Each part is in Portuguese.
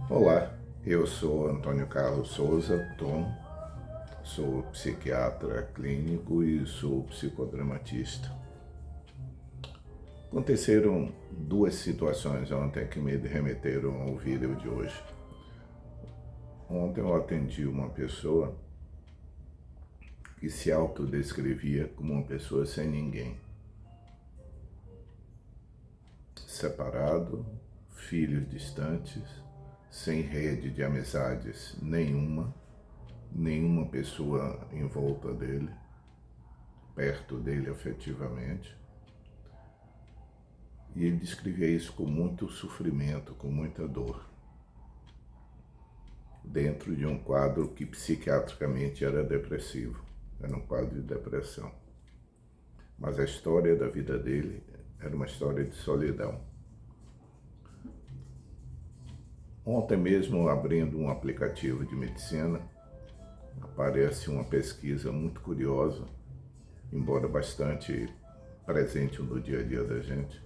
Olá, eu sou Antônio Carlos Souza, Tom, sou psiquiatra clínico e sou psicodramatista. Aconteceram duas situações ontem que me remeteram ao vídeo de hoje. Ontem eu atendi uma pessoa que se autodescrevia como uma pessoa sem ninguém. Separado, filhos distantes, sem rede de amizades nenhuma pessoa em volta dele, perto dele afetivamente. E ele descrevia isso com muito sofrimento, com muita dor, dentro de um quadro que psiquiatricamente era depressivo, era um quadro de depressão. Mas a história da vida dele era uma história de solidão. Ontem mesmo, abrindo um aplicativo de medicina, aparece uma pesquisa muito curiosa, embora bastante presente no dia a dia da gente,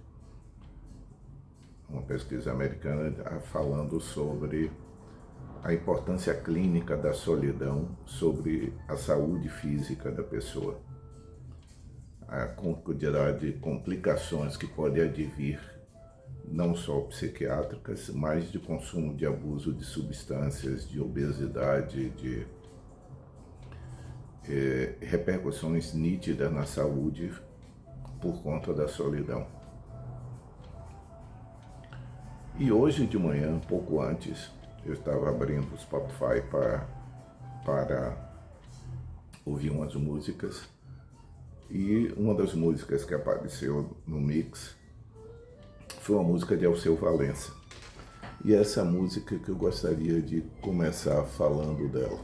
uma pesquisa americana falando sobre a importância clínica da solidão sobre a saúde física da pessoa, a quantidade de complicações que pode advir, não só psiquiátricas, mas de consumo de abuso de substâncias, de obesidade, de repercussões nítidas na saúde por conta da solidão. E hoje de manhã, um pouco antes, eu estava abrindo o Spotify para ouvir umas músicas, e uma das músicas que apareceu no mix foi uma música de Alceu Valença. E essa música que eu gostaria de começar falando dela.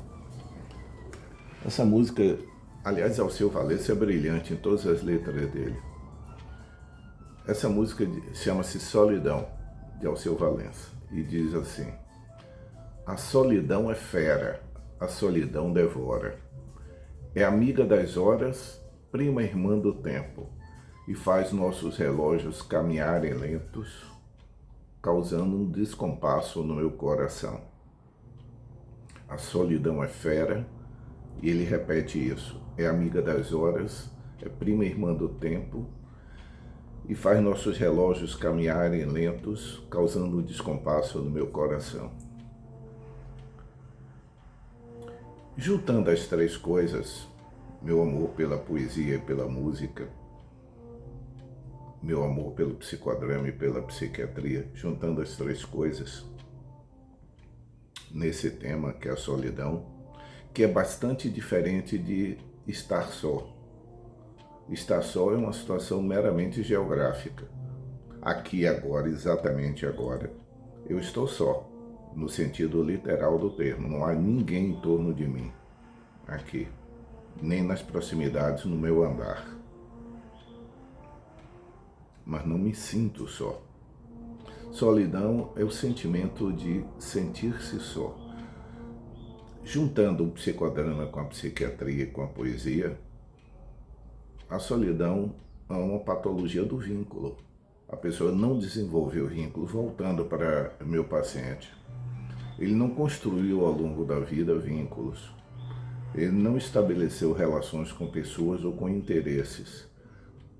Essa música, aliás, Alceu Valença é brilhante em todas as letras dele. Essa música chama-se Solidão, de Alceu Valença, e diz assim: a solidão é fera, a solidão devora. É amiga das horas, prima irmã do tempo, e faz nossos relógios caminharem lentos, causando um descompasso no meu coração. A solidão é fera, e ele repete isso: é amiga das horas, é prima irmã do tempo, e faz nossos relógios caminharem lentos, causando um descompasso no meu coração. Juntando as três coisas, meu amor pela poesia e pela música, meu amor pelo psicodrama e pela psiquiatria, juntando as três coisas nesse tema que é a solidão, que é bastante diferente de estar só. Estar só é uma situação meramente geográfica. Aqui agora, exatamente agora, eu estou só, no sentido literal do termo. Não há ninguém em torno de mim aqui, nem nas proximidades no meu andar. Mas não me sinto só. Solidão é o sentimento de sentir-se só. Juntando o psicodrama com a psiquiatria e com a poesia, a solidão é uma patologia do vínculo. A pessoa não desenvolveu vínculo, voltando para meu paciente. Ele não construiu ao longo da vida vínculos. Ele não estabeleceu relações com pessoas ou com interesses.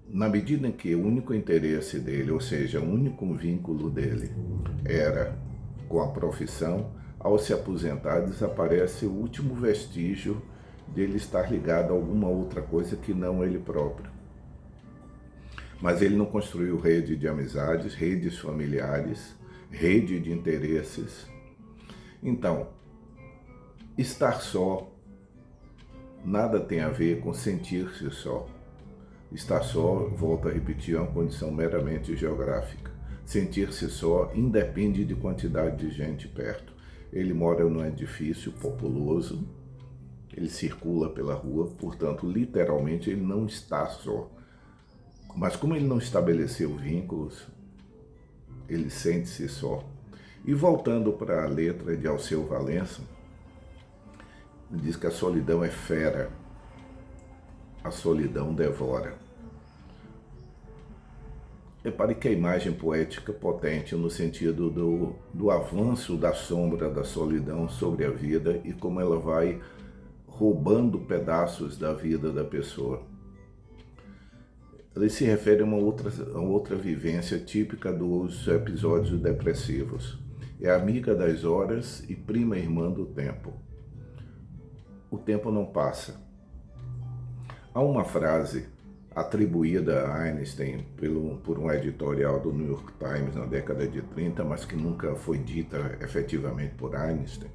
Na medida em que o único interesse dele, ou seja, o único vínculo dele, era com a profissão, ao se aposentar desaparece o último vestígio dele estar ligado a alguma outra coisa que não ele próprio. Mas ele não construiu rede de amizades, redes familiares, rede de interesses. Então, estar só nada tem a ver com sentir-se só. Estar só, volto a repetir, é uma condição meramente geográfica. Sentir-se só independe de quantidade de gente perto. Ele mora num edifício populoso, ele circula pela rua, portanto, literalmente, ele não está só. Mas como ele não estabeleceu vínculos, ele sente-se só. E voltando para a letra de Alceu Valença, diz que a solidão é fera, a solidão devora. Repare que a imagem poética potente no sentido do avanço da sombra da solidão sobre a vida e como ela vai roubando pedaços da vida da pessoa. Ele se refere a uma outra vivência típica dos episódios depressivos. É amiga das horas e prima irmã do tempo. O tempo não passa. Há uma frase atribuída a Einstein por um editorial do New York Times na década de 30, mas que nunca foi dita efetivamente por Einstein,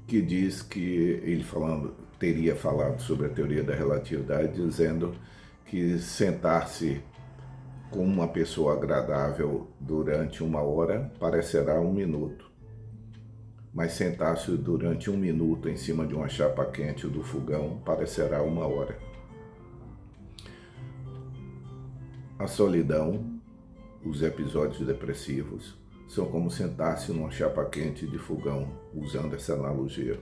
que diz que ele teria falado sobre a teoria da relatividade, dizendo que sentar-se com uma pessoa agradável durante 1 hora parecerá 1 minuto, mas sentar-se durante 1 minuto em cima de uma chapa quente do fogão parecerá 1 hora. A solidão, os episódios depressivos, são como sentar-se numa chapa quente de fogão, usando essa analogia.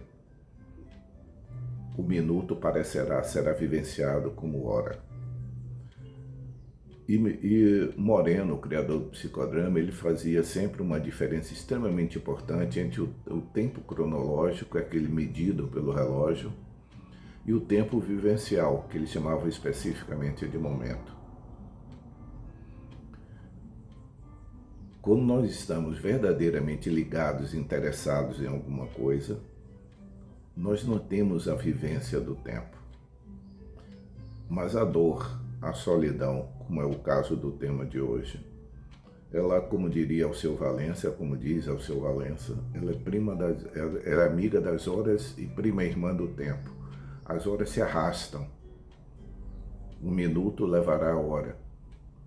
O minuto será vivenciado como hora. E Moreno, o criador do psicodrama, ele fazia sempre uma diferença extremamente importante entre o tempo cronológico, aquele medido pelo relógio, e o tempo vivencial, que ele chamava especificamente de momento. Quando nós estamos verdadeiramente ligados, interessados em alguma coisa, nós não temos a vivência do tempo. Mas a dor, a solidão, como é o caso do tema de hoje, ela, como diria Alceu Valença, como diz Alceu Valença, ela é amiga das horas e prima irmã do tempo. As horas se arrastam. 1 minuto levará a hora.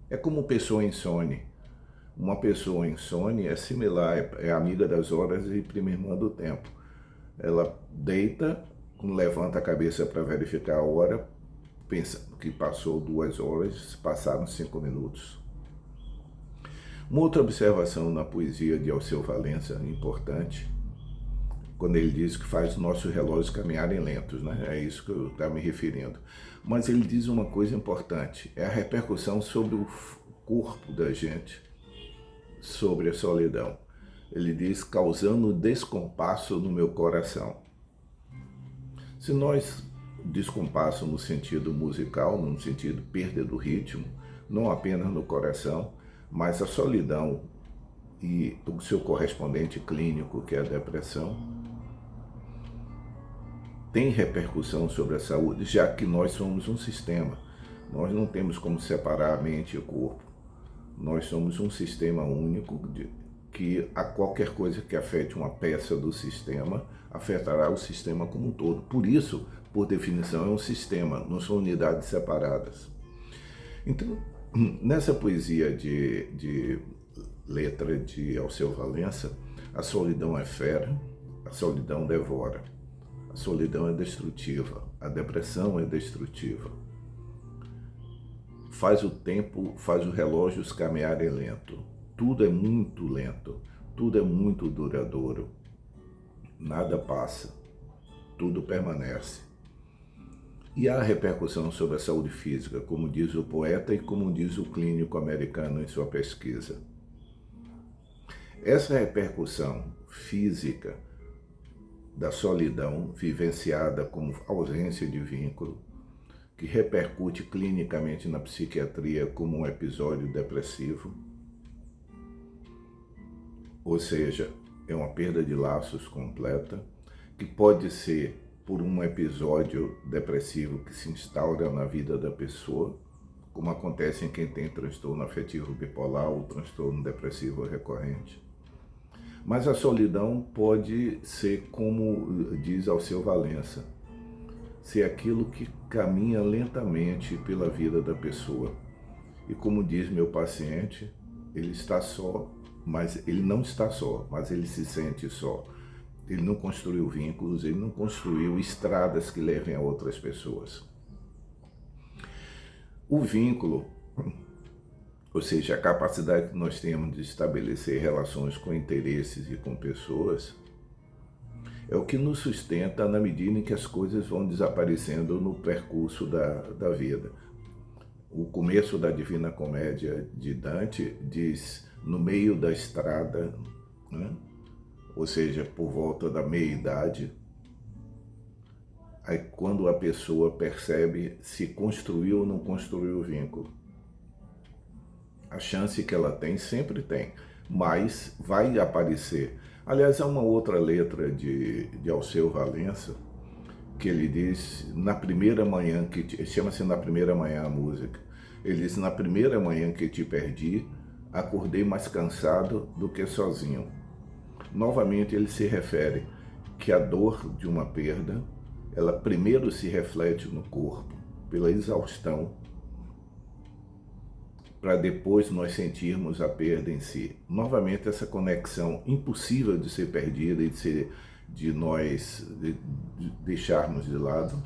É como pessoa insone. Uma pessoa insone é similar, é amiga das horas e prima irmã do tempo. Ela deita, levanta a cabeça para verificar a hora, pensa que passou 2 horas, passaram 5 minutos. Uma outra observação na poesia de Alceu Valença, importante, quando ele diz que faz os nossos relógios caminharem lentos, né? É isso que eu estava me referindo. Mas ele diz uma coisa importante, é a repercussão sobre o corpo da gente, sobre a solidão. Ele diz, causando descompasso no meu coração. Se nós descompasso no sentido musical, no sentido perda do ritmo, não apenas no coração, mas a solidão e o seu correspondente clínico, que é a depressão, tem repercussão sobre a saúde, já que nós somos um sistema. Nós não temos como separar a mente e o corpo. Nós somos um sistema único que a qualquer coisa que afete uma peça do sistema afetará o sistema como um todo. Por isso, por definição, é um sistema, não são unidades separadas. Então, nessa poesia de letra de Alceu Valença, a solidão é fera, a solidão devora, a solidão é destrutiva, a depressão é destrutiva. Faz o tempo, faz os relógios caminharem lento. Tudo é muito lento, tudo é muito duradouro. Nada passa, tudo permanece. E há repercussão sobre a saúde física, como diz o poeta e como diz o clínico americano em sua pesquisa. Essa repercussão física da solidão, vivenciada como ausência de vínculo, que repercute clinicamente na psiquiatria como um episódio depressivo, ou seja, é uma perda de laços completa, que pode ser por um episódio depressivo que se instaura na vida da pessoa, como acontece em quem tem transtorno afetivo bipolar ou transtorno depressivo recorrente. Mas a solidão pode ser, como diz Alceu Valença, ser aquilo que caminha lentamente pela vida da pessoa. E como diz meu paciente, ele está só, mas ele não está só, mas ele se sente só. Ele não construiu vínculos, ele não construiu estradas que levem a outras pessoas. O vínculo, ou seja, a capacidade que nós temos de estabelecer relações com interesses e com pessoas, é o que nos sustenta na medida em que as coisas vão desaparecendo no percurso da vida. O começo da Divina Comédia de Dante diz no meio da estrada, né? Ou seja, por volta da meia-idade, aí quando a pessoa percebe se construiu ou não construiu o vínculo. A chance que ela tem, sempre tem, mas vai aparecer. Aliás, há uma outra letra de Alceu Valença, que ele diz, na primeira manhã, chama-se Na Primeira Manhã a música, ele diz, na primeira manhã que te perdi, acordei mais cansado do que sozinho. Novamente ele se refere que a dor de uma perda, ela primeiro se reflete no corpo, pela exaustão, para depois nós sentirmos a perda em si. Novamente essa conexão impossível de ser perdida e de nós deixarmos de lado,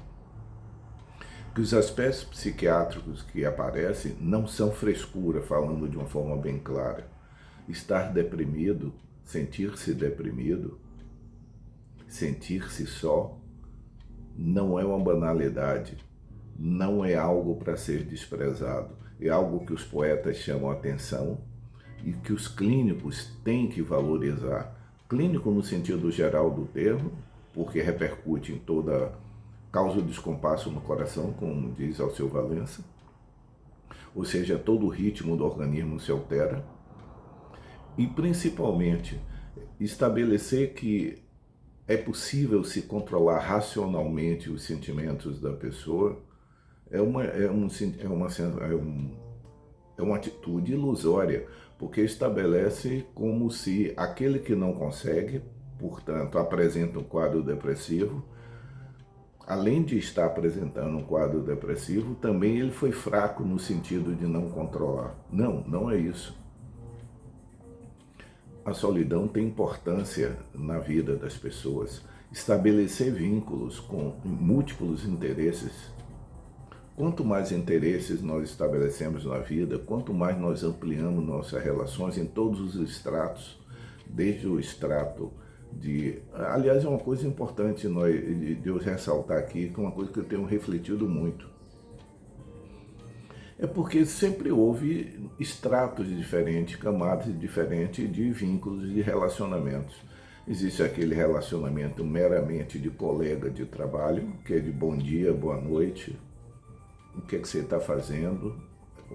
que os aspectos psiquiátricos que aparecem não são frescura, falando de uma forma bem clara. Estar deprimido, sentir-se deprimido, sentir-se só, não é uma banalidade, não é algo para ser desprezado, é algo que os poetas chamam a atenção e que os clínicos têm que valorizar. Clínico no sentido geral do termo, porque repercute em toda causa de descompasso no coração, como diz Alceu Valença, ou seja, todo o ritmo do organismo se altera, e principalmente estabelecer que é possível se controlar racionalmente os sentimentos da pessoa é uma atitude ilusória, porque estabelece como se aquele que não consegue, portanto, apresenta um quadro depressivo, além de estar apresentando um quadro depressivo, também ele foi fraco no sentido de não controlar. Não, não é isso. A solidão tem importância na vida das pessoas. Estabelecer vínculos com múltiplos interesses. Quanto mais interesses nós estabelecemos na vida, quanto mais nós ampliamos nossas relações em todos os estratos, desde o extrato de... Aliás, é uma coisa importante de eu ressaltar aqui, que é uma coisa que eu tenho refletido muito. É porque sempre houve estratos diferentes, camadas diferentes de vínculos, de relacionamentos. Existe aquele relacionamento meramente de colega de trabalho, que é de bom dia, boa noite, o que é que você está fazendo,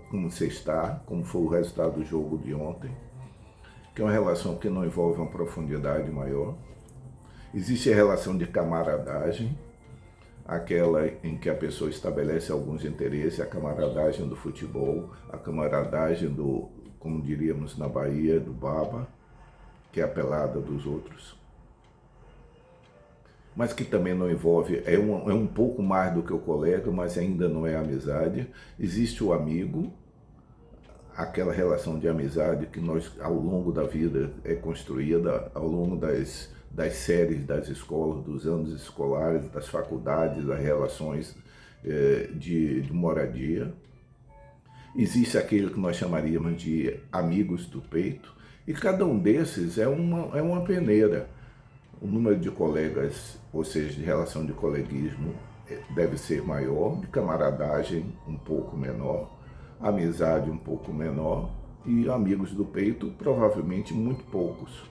como você está, como foi o resultado do jogo de ontem, que é uma relação que não envolve uma profundidade maior. Existe a relação de camaradagem, aquela em que a pessoa estabelece alguns interesses, a camaradagem do futebol, a camaradagem do, como diríamos na Bahia, do baba, que é a pelada dos outros. Mas que também não envolve, é um pouco mais do que o colega, mas ainda não é amizade. Existe o amigo, aquela relação de amizade que nós, ao longo da vida, é construída, ao longo das séries das escolas, dos anos escolares, das faculdades, das relações de moradia. Existe aquele que nós chamaríamos de amigos do peito, e cada um desses é uma peneira. O número de colegas, ou seja, de relação de coleguismo, deve ser maior, de camaradagem um pouco menor, amizade um pouco menor, e amigos do peito provavelmente muito poucos.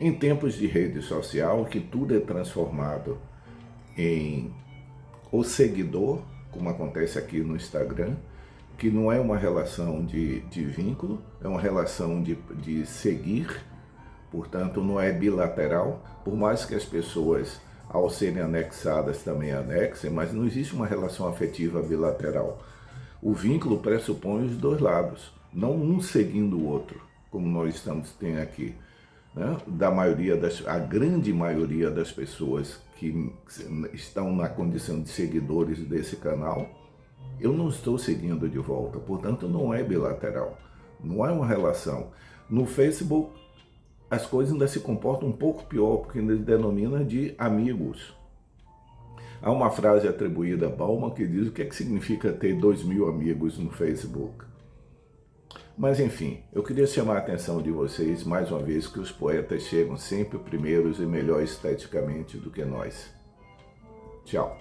Em tempos de rede social, que tudo é transformado em o seguidor, como acontece aqui no Instagram, que não é uma relação de vínculo, é uma relação de seguir, portanto não é bilateral, por mais que as pessoas, ao serem anexadas, também anexem, mas não existe uma relação afetiva bilateral. O vínculo pressupõe os dois lados, não um seguindo o outro, como nós tendo aqui. Né? A grande maioria das pessoas que estão na condição de seguidores desse canal, eu não estou seguindo de volta, portanto não é bilateral, não é uma relação. No Facebook, as coisas ainda se comportam um pouco pior, porque ainda denomina de amigos. Há uma frase atribuída a Bauman que diz o que é que significa ter 2.000 amigos no Facebook. Mas enfim, eu queria chamar a atenção de vocês, mais uma vez, que os poetas chegam sempre primeiros e melhor esteticamente do que nós. Tchau.